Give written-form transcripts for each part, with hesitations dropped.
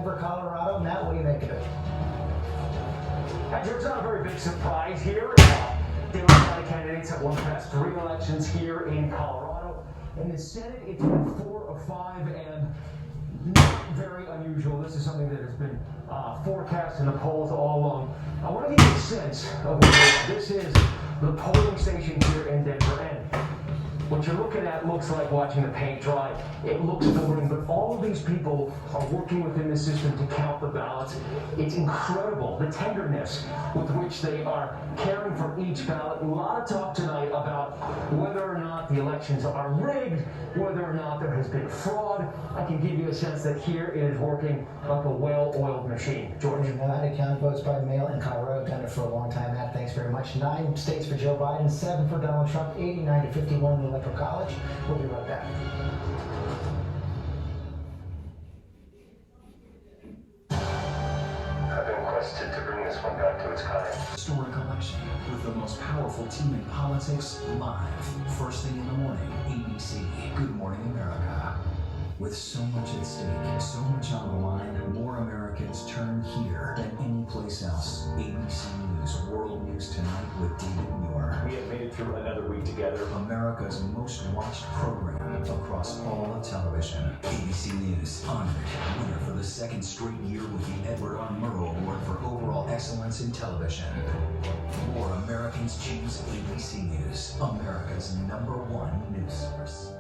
Denver, Colorado. Matt, what do you make of it? It's not a very big surprise here. Democratic candidates have won past 3 elections here in Colorado. In the Senate, it's been 4 of 5, and not very unusual. This is something that has been forecast in the polls all along. I want to give you a sense of what this is, the polling station here in Denver. And what you're looking at looks like watching the paint dry. It looks boring, but all of these people are working within the system to count the ballots. It's incredible, the tenderness with which they are caring for each ballot. A lot of talk tonight about whether or not the elections are rigged, whether or not there has been fraud. I can give you a sense that here it is working like a well-oiled machine. George? We know how to count votes by mail in Colorado. Done it for a long time, Matt. Thanks very much. 9 states for Joe Biden, 7 for Donald Trump, 89 to 51 in the Electoral College. We'll be right back. I've been requested to bring this one back to its kind. Historic election with the most powerful team in politics live. First thing in the morning, ABC. Good Morning America. With so much at stake, so much on the line, more Americans turn here than any place else. ABC News, World News Tonight with David Muir. We have made it through another week together. America's most watched program across all of television. ABC News, honored winner for the 2nd straight year with the Edward R. Murrow Award for Overall Excellence in Television. More Americans choose ABC News, America's #1 news source.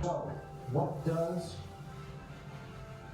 So, what does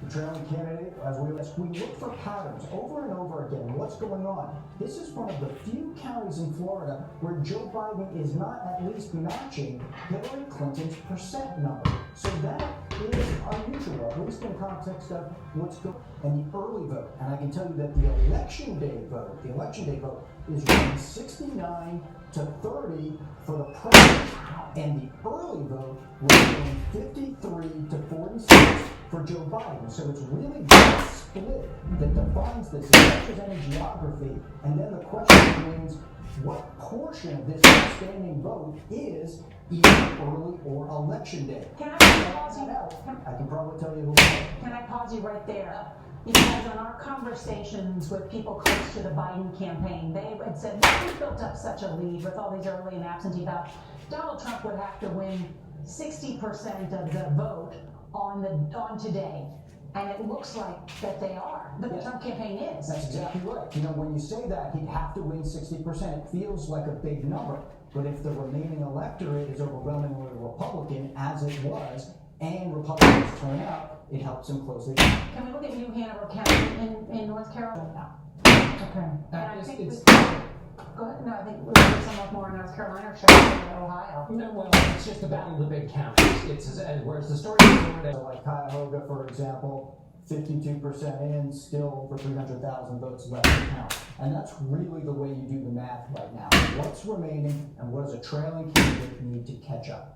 the trailing candidate, as we look for patterns over and over again, what's going on? This is one of the few counties in Florida where Joe Biden is not at least matching Hillary Clinton's percent number. So that is unusual, at least in context of what's going on. And the early vote, and I can tell you that the election day vote is running 69 to 30 for the president, and the early vote was running 53 to 46 for Joe Biden. So it's really that split that defines this as much as any geography. And then the question remains, what portion of this outstanding vote is either early or election day? Can I pause you? I can probably tell you a little bit. Can I pause you right there? Because in our conversations with people close to the Biden campaign, they had said, well, we built up such a lead with all these early and absentee ballots. Donald Trump would have to win 60% of the vote on today. And it looks like that they are. The Trump campaign is. That's exactly right. You know, when you say that, he'd have to win 60%. It feels like a big number. But if the remaining electorate is overwhelmingly Republican, as it was, and Republicans turn out, it helps him close the gap. Can we look at New Hanover County in North Carolina? Okay. And I think go ahead. No, I think we'll do some more in North Carolina or Charlotte or Ohio. No, well, it's just the battle of the big counties. It's whereas the story in Florida. So like Cuyahoga, for example, 52% in, still over 300,000 votes left to count. And that's really the way you do the math right now. What's remaining and what does a trailing candidate need to catch up?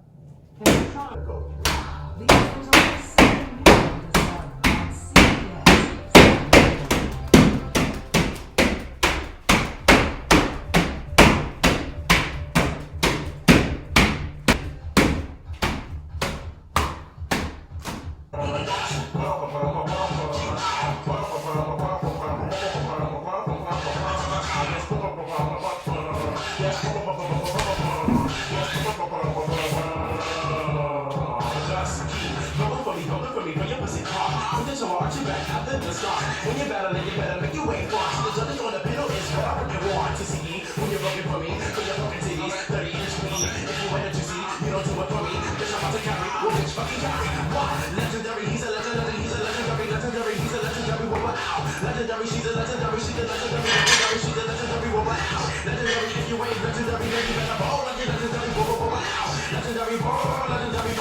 When you're battling, you better make your way fast. The judge on the panel is what I really want to see. When you're looking for me, so you're looking to 30 inch me. If you wanted to see, you don't do it for me. Bitch, I'm about to carry, bitch, fucking carry. What? Legendary, he's a legendary, he's a legendary, legendary, he's a legendary, wow. Legendary, she's a legendary, she's a legendary, legendary, she's a legendary, wow. Legendary, if you ain't legendary, then you better ball like a legendary, wow. Legendary, legendary, legendary,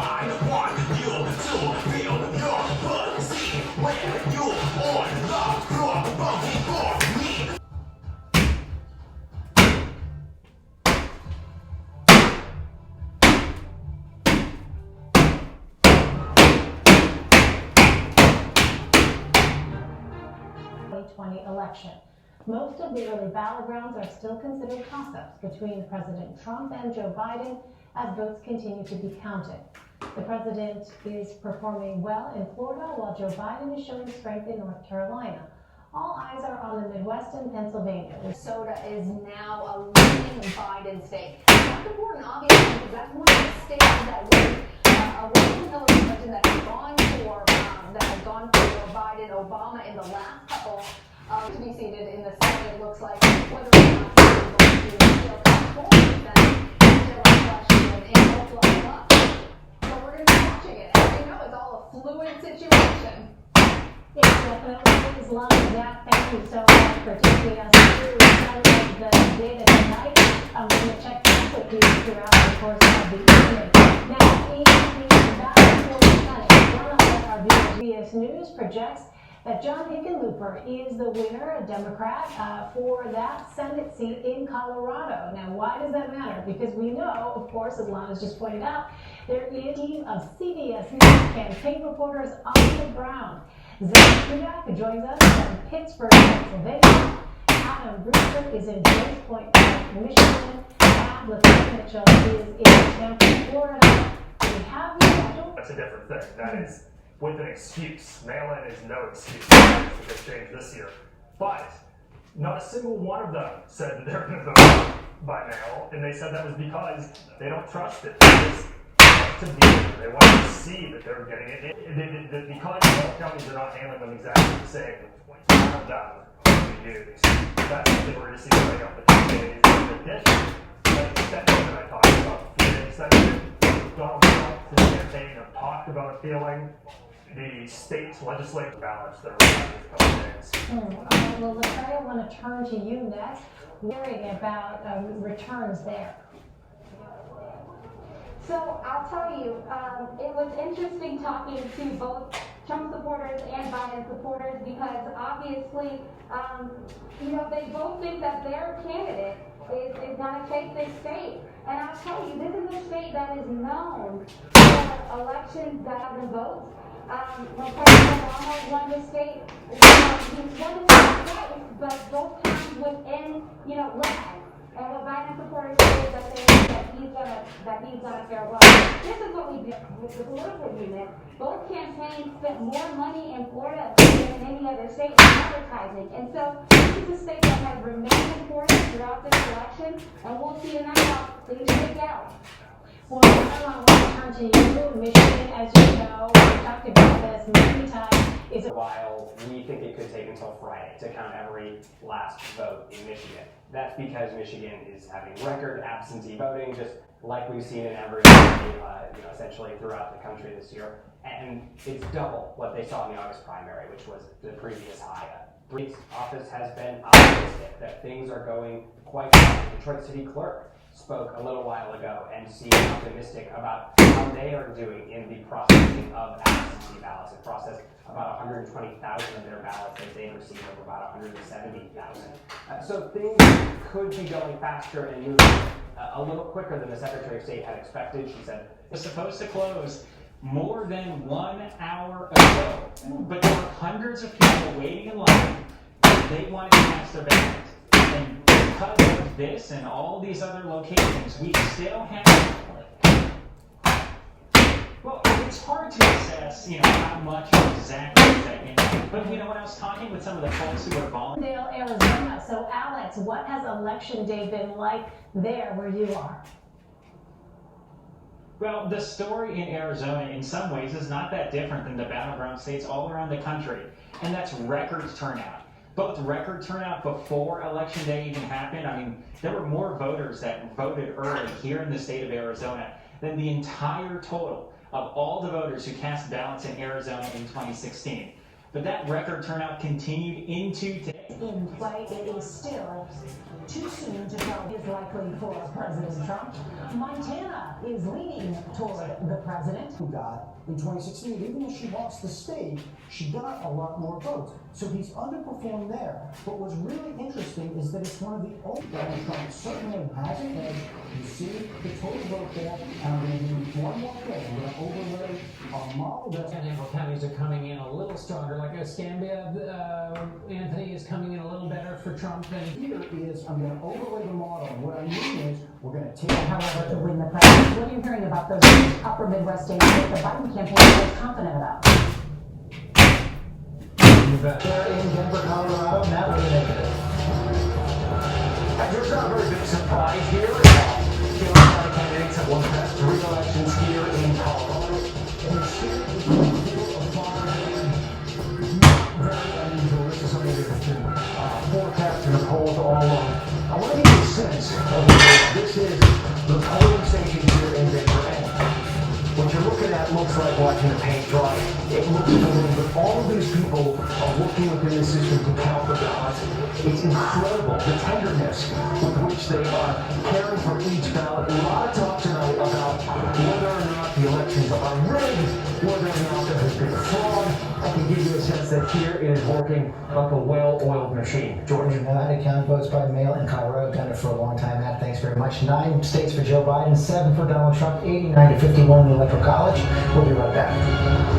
I want you to feel your pussy when you on the floor, bumping for me. Election. Most of the early battlegrounds are still considered toss-ups between President Trump and Joe Biden as votes continue to be counted. The president is performing well in Florida while Joe Biden is showing strength in North Carolina. All eyes are on the Midwest and Pennsylvania. Minnesota is now a leading Biden state. That's important, obviously, because that's one of the states that was a Republican election that has gone for Biden, Obama in the last couple to be seated in the Senate. It looks like whether or not they're going to still come forward with them is still a question in Oklahoma. So we're going to be watching it. As you know, it's all a fluid situation. It definitely is. Love that. Thank you so much for taking us through some of the data tonight. I'm going to check back with you throughout the course of the evening. Now, in the battle for the Senate, one of our viewers, News projects that John Hickenlooper is the winner, a Democrat, for that Senate seat in Colorado. Now, why does that matter? Because we know, of course, as Lana's just pointed out, there is a team of CBS News campaign reporters on the ground. Xavier joins us from Pittsburgh, Pennsylvania. Adam Brewster is in Jones Point, Michigan. And LaFleur Mitchell is in Tampa, Florida. We have you scheduled. That's a different thing. That is with an excuse. Mail-in is no excuse. It's a big change this year. But not a single one of them said that they're going to vote by mail, and they said that was because they don't trust it. They just want to be there. They want to see that they're getting it. Because all counties are not handling them exactly the same. News. That's something we're going to see coming up with these days. In addition, the extension that I talked about, the extension, Donald Trump, his campaign have talked about appealing the state's legislative ballots that are released in a couple days. Well, LaFleur, I want to turn to you next. Hearing about returns there. So I'll tell you, it was interesting talking to both Trump supporters and Biden supporters because obviously, they both think that their candidate is going to take this state. And I'll tell you, this is a state that is known for elections that have been votes. When President Obama won the state, he won it twice, but both times within, lag. And what Biden supporters say is that he's gonna fare well. This is what we did with the political unit. Both campaigns spent more money in Florida than in any other state in advertising. And so this is a state that has remained important throughout this election, and we'll see tonight how things shake out. Well, I want to turn to you, Michigan. As you know, we've talked about this many times. While we think it could take until Friday to count every last vote in Michigan. That's because Michigan is having record absentee voting, just like we've seen in every essentially throughout the country this year. And it's double what they saw in the August primary, which was the previous high. The office has been optimistic that things are going quite well. The Detroit City Clerk spoke a little while ago and seemed optimistic about how they are doing in the processing of absentee ballots. It processed about 120,000 of their ballots as they received over about 170,000. So things could be going faster and moving a little quicker than the Secretary of State had expected. She said it was supposed to close more than 1 hour ago, but there were hundreds of people waiting in line. They wanted to cast their ballot. And because of this and all these other locations, we still have. Well, it's hard to assess, how much exactly is that in. But when I was talking with some of the folks who are volunteering. Arizona. So, Alex, what has Election Day been like there where you are? Well, the story in Arizona, in some ways, is not that different than the battleground states all around the country, and that's record turnout. Both record turnout before Election Day even happened. I mean, there were more voters that voted early here in the state of Arizona than the entire total of all the voters who cast ballots in Arizona in 2016. But that record turnout continued into today. In play, it is still too soon to tell is likely for President Trump. Montana is leaning toward the president. Who got in 2016, even though she lost the state, she got a lot more votes. So he's underperformed there. But what's really interesting is that it's one of the only Donald Trump certainly has an edge. You see the total vote there, and I'm going to do one more thing. I'm going to overlay our model that's Panhandle counties are coming in a little stronger. Like Escambia, Anthony is coming in a little better for Trump than here is, I'm going to overlay the model. And what I mean is, we're going to take However, to win the presidency, what are you hearing about those upper Midwest states that the Biden campaign is most confident about? They're in Denver, Colorado, and that was a negative. And there's not a very big surprise here. Democratic candidates have won past 3 elections here in Colorado. And it's still between 4 or 5 and not very unusual. This is something that has been forecast in the polls all along. I want to give you a sense of what this is the polling station here in Denver. What you're looking at looks like watching the paint dry. It looks familiar, but all of these people are working within the system to count the ballots. It's incredible, the tenderness with which they are caring for each ballot. A lot of talk tonight about whether or not the elections are rigged, whether or not there has been fraud. I can give you a sense that here it is working like a well-oiled machine. George? Nevada counted votes by mail in Colorado, done it for a long time. Matt, thanks very much. 9 states for Joe Biden, 7 for Donald Trump, 89 to 51 in the Electoral College. We'll be right back.